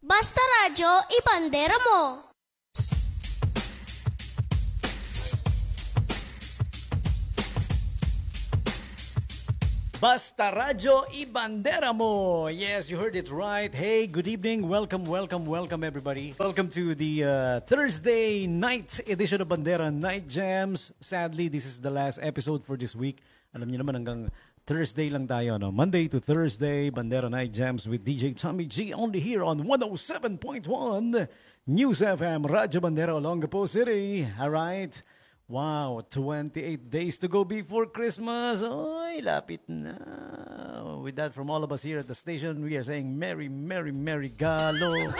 Basta Radyo, ibandera mo! Basta Radyo, ibandera mo! Yes, you heard it right. Hey, good evening. Welcome everybody. Welcome to the Thursday night edition of Bandera Night Jams. Sadly, this is the last episode for this week. Alam niyo naman hanggang Thursday lang tayo, no? Monday to Thursday, Bandera Night Jams with DJ Tommy G. Only here on 107.1 News FM, Radyo Bandera, Olongapo City. Alright. Wow, 28 days to go before Christmas. Oy, lapit na. With that, from all of us here at the station, we are saying Merry, Merry, Merry Galo.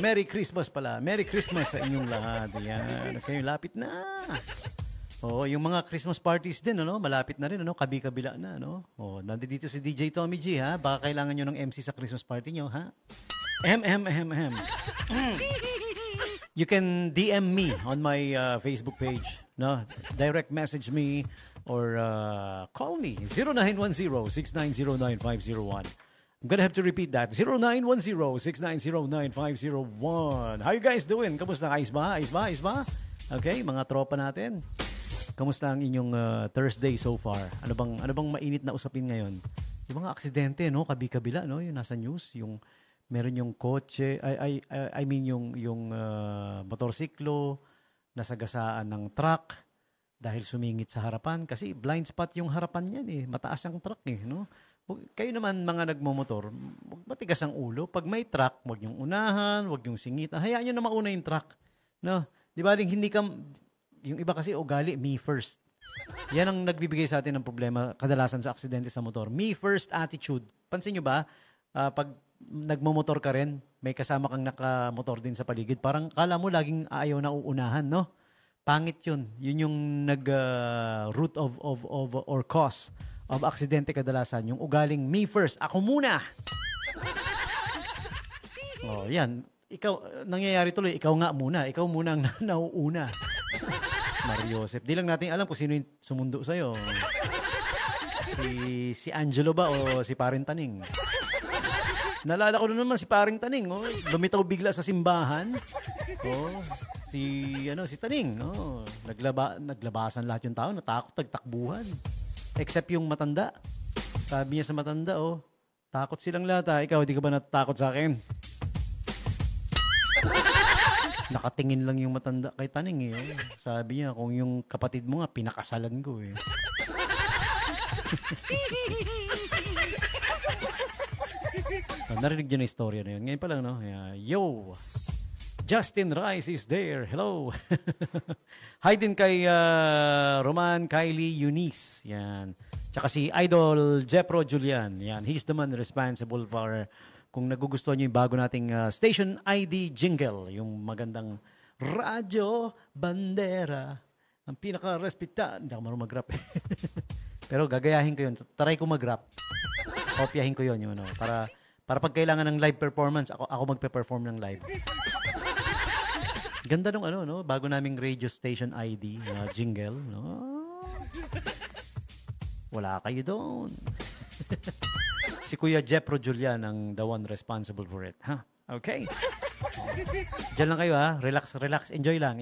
Merry Christmas pala. Merry Christmas sa inyong lahat. Yan. Okay, lapit na. Oh, yung mga Christmas parties din, ano, malapit na rin, ano, kabi-kabila na, no. Oh, nandito si DJ Tommy G, ha. Baka kailangan nyo ng MC sa Christmas party nyo, ha. You can DM me on my Facebook page, no? Direct message me or call me 0910-690-9501. I'm gonna have to repeat that. 0910-690-9501. How you guys doing? Kamusta? Ayos ba? Okay, mga tropa natin. Kamusta ang inyong Thursday so far? Ano bang mainit na usapin ngayon? Yung mga aksidente, no? Kabi-kabila, no? Yung nasa news, yung meron yung kotse, yung motorsiklo, nasagasaan ng truck dahil sumingit sa harapan. Kasi blind spot yung harapan yan, eh. Mataas ang truck, eh. No? Kayo naman, mga nagmomotor, huwag matigas ang ulo. Pag may truck, huwag yung unahan, huwag yung singitan. Hayaan nyo na mauna yung truck. No? Di ba, hindi ka, yung iba kasi ugali, me first. Yan ang nagbibigay sa atin ng problema kadalasan sa aksidente sa motor. Me first attitude. Pansin nyo ba, pag nagmomotor ka rin, may kasama kang nakamotor din sa paligid. Parang kala mo laging ayaw na uunahan, no? Pangit yun. Yun yung root of or cause of aksidente kadalasan. Yung ugaling, me first, ako muna. Oh, yan. Ikaw, nangyayari tuloy, ikaw nga muna. Ikaw muna ang nauuna. Mario Joseph. Di lang natin alam kung sino yung sumundo sa'yo. Si Angelo ba o si Parin Taning? Nalala ko na naman si Paring Taning, oh. Lumitaw bigla sa simbahan. Oh, si Taning, oh. Naglabasan lahat yung tao, natakot, nagtakbuhan. Except yung matanda. Sabi niya sa matanda, oh, takot silang lahat, ha. Ikaw, di ka ba natatakot sa akin? Nakatingin lang yung matanda kay Taning, eh. Oh. Sabi niya, kung yung kapatid mo nga, pinakasalan ko, eh. Narinig nyo na istorya na yun. Ngayon pa lang, no? Yo! Justin Rice is there. Hello! Hi din kay Roman, Kylie, Eunice. Yan. Tsaka si Idol Jepro Julian. Yan. He's the man responsible for kung nagugustuhan nyo yung bago nating station ID jingle. Yung magandang Radyo Bandera. Ang pinaka-respecta. Hindi ako marunong mag-rap. Pero gagayahin ko yun. Try ko mag-rap. Kopyahin ko yun. Yung, ano, para pag kailangan ng live performance, ako magpe-perform ng live. Ganda nung no? Bago naming radio station ID, jingle, no? Wala kayo doon. Si Kuya Jepro Julian ang the one responsible for it, ha? Okay. Diyan lang kayo, ha? Relax. Enjoy lang.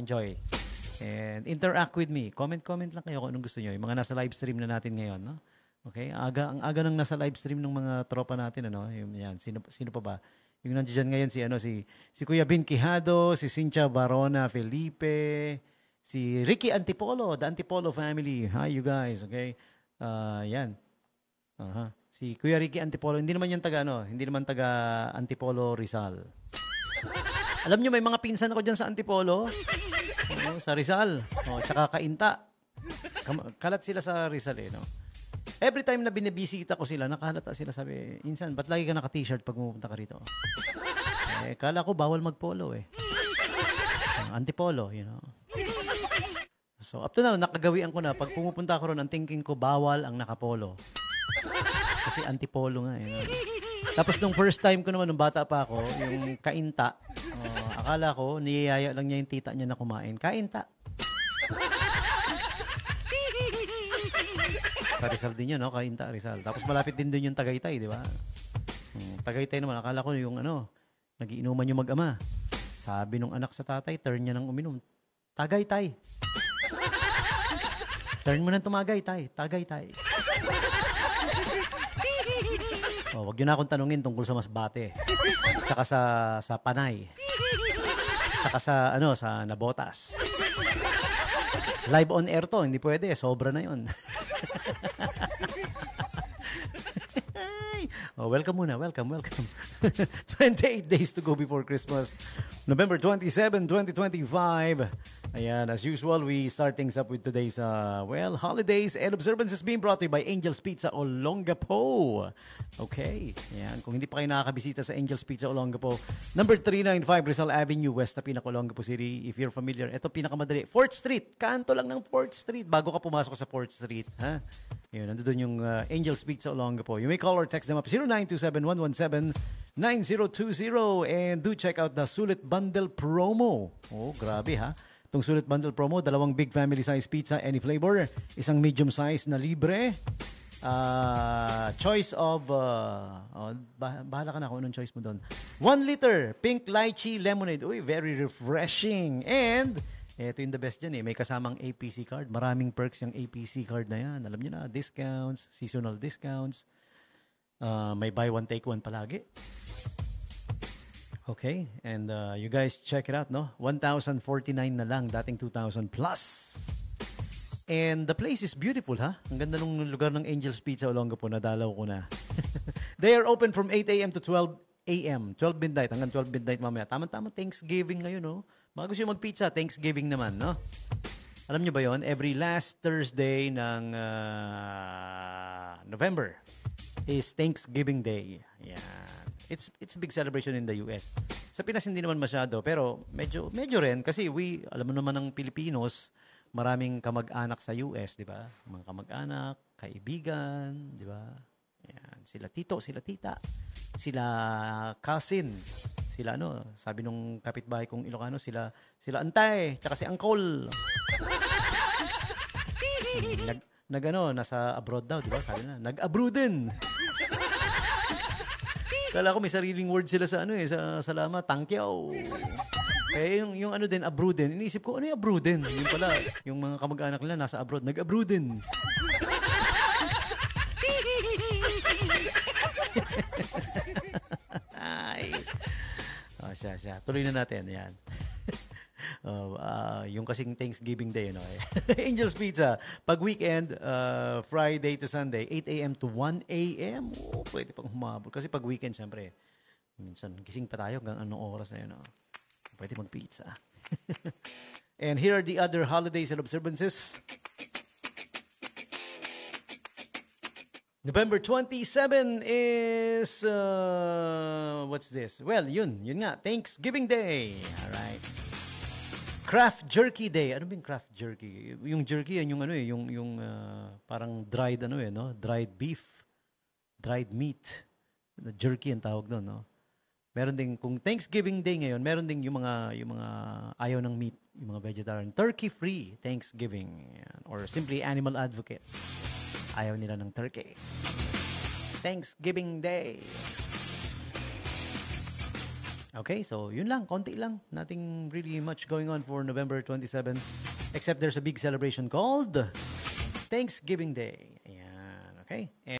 And interact with me. Comment lang kayo kung anong gusto nyo. Yung mga nasa live stream na natin ngayon, no? Okay, ang aga nang nasa live stream ng mga tropa natin, ano? Yan, sino pa ba? Yung nandiyan ngayon si Kuya Bin Quijado, si Cynthia Barona Felipe, si Ricky Antipolo, the Antipolo family. Hi you guys, okay? Yan. Si Kuya Ricky Antipolo, hindi naman taga Antipolo Rizal. Alam niyo may mga pinsan ako diyan sa Antipolo. Sa Rizal. Tsaka Kainta. Kalat sila sa Rizal, eh, no? Every time na binibisita ko sila, nakahalata sila, sabi, insan, ba't lagi ka naka-t-shirt pag pumunta ka rito? Kala ko bawal mag-polo, eh. Antipolo, you know. So, up to now, nakagawian ko na. Pag pumupunta ko ron, ang thinking ko, bawal ang nakapolo. Kasi antipolo nga, eh. Tapos nung first time ko naman, nung bata pa ako, yung Kainta, akala ko, niyayaya lang niya yung tita niya na kumain. Kainta. Sa Rizal din yun, no? Kainta, Rizal. Tapos malapit din doon yung Tagaytay, di ba? Tagaytay naman, akala ko yung nagiinuman yung mag-ama. Sabi nung anak sa tatay, turn niya nang uminom. Tagaytay. Turn mo nang tumagay, tay. Tagaytay. Wag niyo na akong tanungin tungkol sa Masbate. Saka sa Panay. Saka sa Nabotas. Live on air to, hindi pwede. Sobra na yun. Welcome muna. Welcome. 28 days to go before Christmas. November 27, 2025. Ayan, as usual, we start things up with today's, holidays and observances being brought to you by Angel's Pizza Olongapo. Okay. Ayan, kung hindi pa kayo nakakabisita sa Angel's Pizza Olongapo, number 395 Rizal Avenue, West Tapinac, Olongapo City. If you're familiar, ito pinakamadali. 4th Street. Kanto lang ng 4th Street bago ka pumasok sa 4th Street. Ha? Yun, nandun yung Angel's Pizza Olongapo. You may call or text them up 0927-117-9020 and do check out the Sulit Bundle Promo. Oh, grabe ha. Itong Sulit Bundle Promo, 2 big family size pizza, any flavor, isang medium size na libre. Choice of, bahala ka na kung anong choice mo doon. 1 liter, pink lychee lemonade. Uy, very refreshing. And, ito yung the best dyan may kasamang APC card. Maraming perks yung APC card na yan. Alam nyo na, discounts, seasonal discounts. May buy one, take one palagi. Okay, and you guys check it out, no? 1,049 na lang, dating 2,000 plus. And the place is beautiful, ha? Ang ganda ng lugar ng Angel's Pizza Olongapo, nadalaw ko na. They are open from 8 a.m. to 12 a.m. 12 midnight, hanggang 12 midnight mamaya. Tama-tama, Thanksgiving ngayon, no? Bago siya mag-pizza, Thanksgiving naman, no? Alam nyo ba yon? Every last Thursday ng November is Thanksgiving Day. Yan. It's a big celebration in the US. Sa Pinas hindi naman masyado, pero medyo rin kasi alam mo naman ng Pilipinos, maraming kamag-anak sa US, di ba? Mga kamag-anak, kaibigan, di ba? Yan, sila tito, sila tita, sila cousin, sila sabi nung kapitbahay kong Ilocano, sila antay, tsaka si uncle. Nasa abroad daw, di ba? Sabi na, nag-abruden. Kala ko may sariling word sila sa sa salamat, tangkyaw. Yung din, abruden. Iniisip ko, ano yung abruden? Yung pala, yung mga kamag-anak nila nasa abroad, nag-abruden. Ay. Siya. Tuloy na natin, yan. Yung kasing Thanksgiving Day, Angel's Pizza. Pag weekend, Friday to Sunday, 8 a.m. to 1 a.m. Pwede pang humabol. Kasi pag weekend, syempre, minsan gising pa tayo hanggang anong oras na yun. Pwede mag-pizza. And here are the other holidays and observances. November 27 is, what's this? Well, yun nga, Thanksgiving Day. Alright. Craft Jerky Day. Ano ba yung craft jerky? Yung jerky yan, yung parang dried dried beef, dried meat. Jerky ang tawag doon, no? Meron din kung Thanksgiving Day ngayon, meron din yung mga ayaw ng meat, yung mga vegetarian, turkey-free Thanksgiving or simply animal advocates. Ayaw nila ng turkey. Thanksgiving Day. Okay, so yun lang, konti lang. Nothing really much going on for November 27, except there's a big celebration called Thanksgiving Day. Ayan, okay?